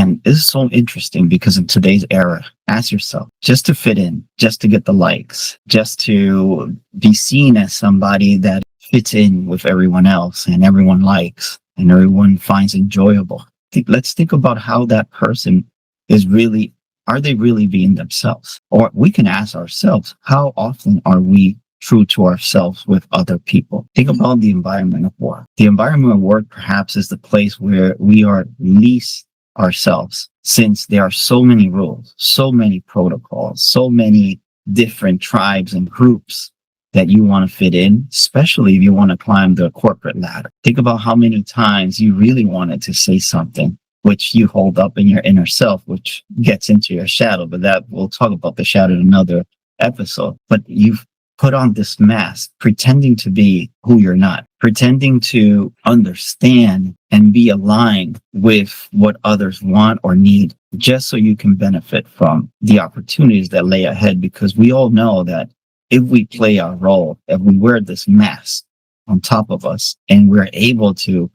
And this is so interesting because in today's era, ask yourself, just to fit in, just to get the likes, just to be seen as somebody that fits in with everyone else and everyone likes and everyone finds enjoyable. Let's think about how that person is really, are they really being themselves? Or we can ask ourselves, how often are we true to ourselves with other people? Think about the environment of work. The environment of work perhaps is the place where we are least ourselves, since there are so many rules, so many protocols, so many different tribes and groups that you want to fit in, especially if you want to climb the corporate ladder. Think about how many times you really wanted to say something which you hold up in your inner self, which gets into your shadow, but that we'll talk about the shadow in another episode. But you've put on this mask, pretending to be who you're not, pretending to understand and be aligned with what others want or need, just so you can benefit from the opportunities that lay ahead. Because we all know that if we play our role, if we wear this mask on top of us and we're able to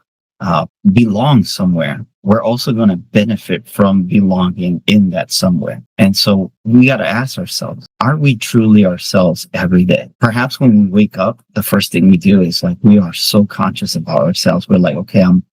belong somewhere, we're also going to benefit from belonging in that somewhere. And so we got to ask ourselves, are we truly ourselves every day? Perhaps when we wake up, the first thing we do is like, we are so conscious about ourselves. We're like, okay, I'm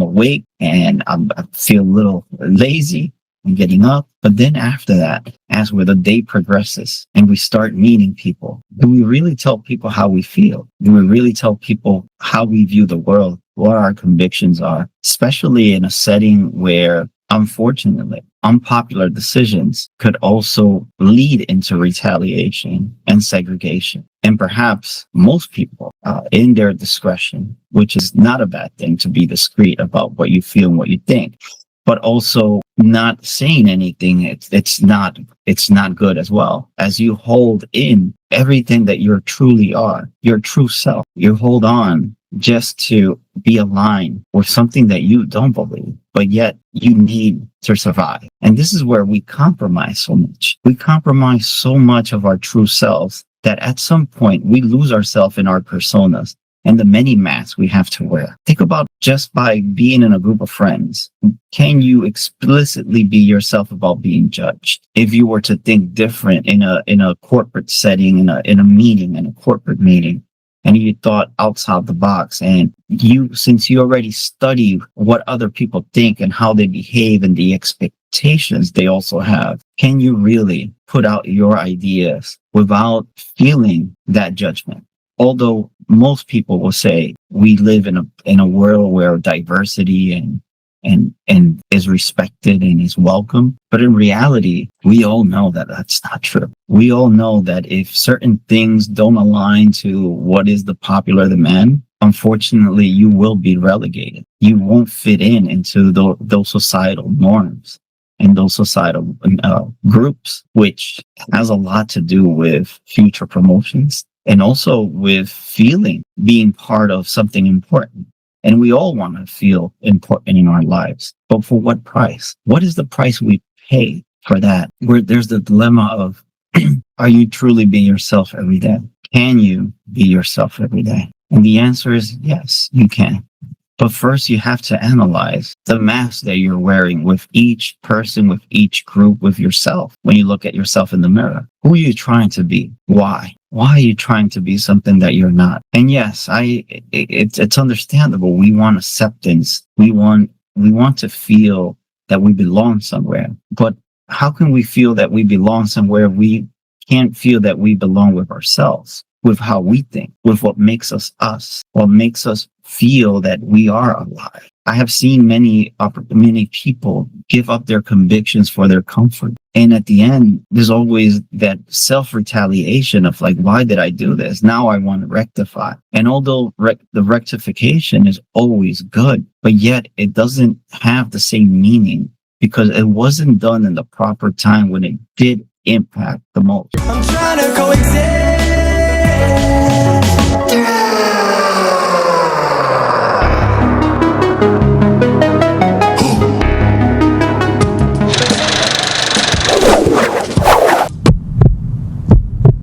awake and I feel a little lazy. I'm getting up. But then after that, as where the day progresses and we start meeting people, do we really tell people how we feel? Do we really tell people how we view the world, what our convictions are, especially in a setting where, unfortunately, unpopular decisions could also lead into retaliation and segregation? And perhaps most people, in their discretion, which is not a bad thing to be discreet about what you feel and what you think, but also not saying anything, it's not good as well. As you hold in everything that you truly are, your true self, you hold on just to be aligned with something that you don't believe, but yet you need to survive. And this is where we compromise so much. We compromise so much of our true selves that at some point we lose ourselves in our personas and the many masks we have to wear. Think about just by being in a group of friends, can you explicitly be yourself about being judged? If you were to think different in a corporate setting, in a meeting, in a corporate meeting, and you thought outside the box, and since you already study what other people think and how they behave and the expectations they also have, can you really put out your ideas without feeling that judgment? Although most people will say we live in a world where diversity and is respected and is welcome, but in reality, we all know that that's not true. We all know that if certain things don't align to what is the popular demand, unfortunately, you will be relegated. You won't fit into those societal norms and those societal groups, which has a lot to do with future promotions. And also with being part of something important. And we all want to feel important in our lives. But for what price? What is the price we pay for that? Where there's the dilemma of, are you truly being yourself every day? Can you be yourself every day? And the answer is yes, you can. But first, you have to analyze the mask that you're wearing with each person, with each group, with yourself. When you look at yourself in the mirror, who are you trying to be? Why? Why are you trying to be something that you're not? And yes, it's understandable. We want acceptance. We want to feel that we belong somewhere. But how can we feel that we belong somewhere if we can't feel that we belong with ourselves, with how we think, with what makes us, what makes us feel that we are alive? I have seen many people give up their convictions for their comfort. And at the end, there's always that self-retaliation of like, why did I do this? Now I want to rectify. And although the rectification is always good, but yet it doesn't have the same meaning because it wasn't done in the proper time when it did impact the most. I'm trying to coexist